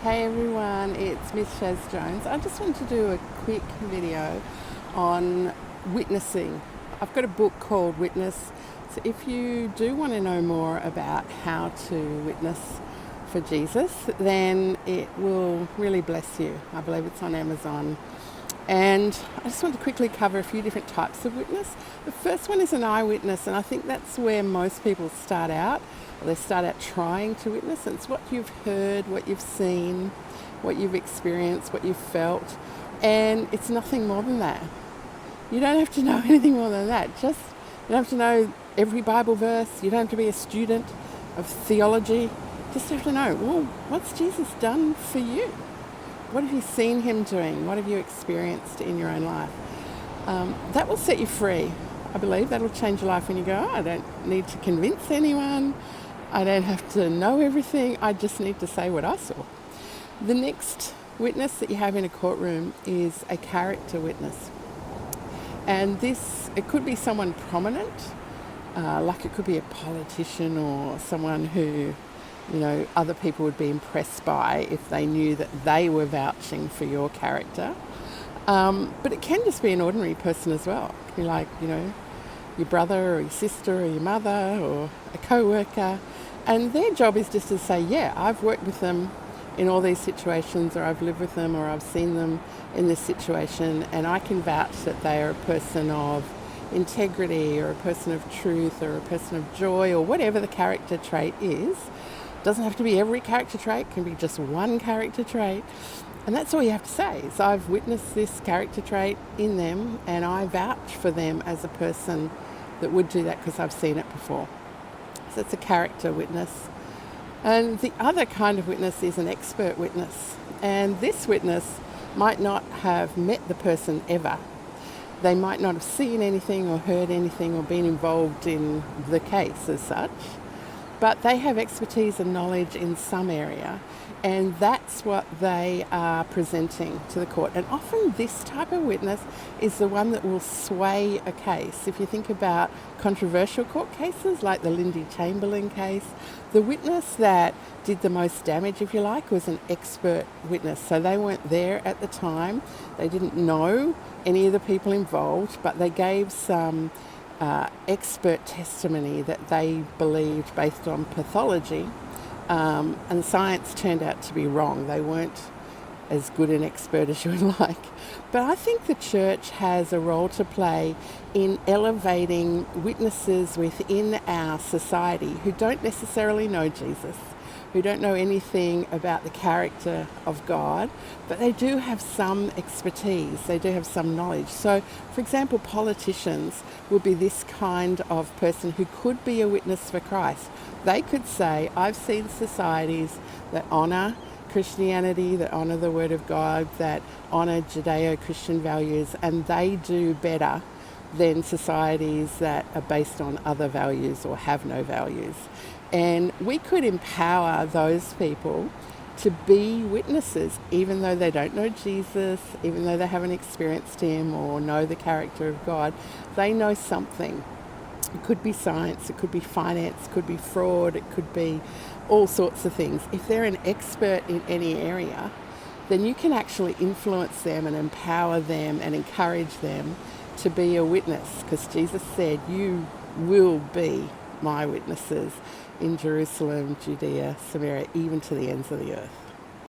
Hey everyone, it's Miss Shaz Jones. I just wanted to do a quick video on witnessing. I've got a book called Witness, so if you do want to know more about how to witness for Jesus, then it will really bless you. I believe it's on Amazon. And I just want to quickly cover a few different types of witness. The first one is an eyewitness, and I think that's where most people start out. They start out trying to witness, and it's what you've heard, what you've seen, what you've experienced, what you've felt, and it's nothing more than that. You don't have to know anything more than that. You don't have to know every Bible verse. You don't have to be a student of theology. You just have to know, well, what's Jesus done for you? What have you seen him doing? What have you experienced in your own life? That will set you free. I believe that'll change your life when you go, I don't need to convince anyone. I don't have to know everything. I just need to say what I saw. The next witness that you have in a courtroom is a character witness. And it could be someone prominent, like it could be a politician or someone who other people would be impressed by if they knew that they were vouching for your character. But it can just be an ordinary person as well. It could be like, your brother or your sister or your mother or a co-worker. And their job is just to say, yeah, I've worked with them in all these situations, or I've lived with them, or I've seen them in this situation, and I can vouch that they are a person of integrity or a person of truth or a person of joy or whatever the character trait is. Doesn't have to be every character trait, can be just one character trait. And that's all you have to say is I've witnessed this character trait in them and I vouch for them as a person that would do that because I've seen it before. So it's a character witness. And the other kind of witness is an expert witness. And this witness might not have met the person ever. They might not have seen anything or heard anything or been involved in the case as such. But they have expertise and knowledge in some area, and that's what they are presenting to the court. And often this type of witness is the one that will sway a case. If you think about controversial court cases like the Lindy Chamberlain case, the witness that did the most damage, if you like, was an expert witness. So they weren't there at the time, they didn't know any of the people involved, but they gave some expert testimony that they believed based on pathology, and science turned out to be wrong. They weren't as good an expert as you would like. But I think the church has a role to play in elevating witnesses within our society who don't necessarily know Jesus, who don't know anything about the character of God, but they do have some expertise, they do have some knowledge. So, for example, politicians would be this kind of person who could be a witness for Christ. They could say, I've seen societies that honour Christianity, that honour the Word of God, that honour Judeo-Christian values, and they do better than societies that are based on other values or have no values. And we could empower those people to be witnesses, even though they don't know Jesus, even though they haven't experienced him or know the character of God. They know something. It could be science, it could be finance, it could be fraud, it could be all sorts of things. If they're an expert in any area, then you can actually influence them and empower them and encourage them to be a witness, because Jesus said, you will be my witnesses in Jerusalem, Judea, Samaria, even to the ends of the earth.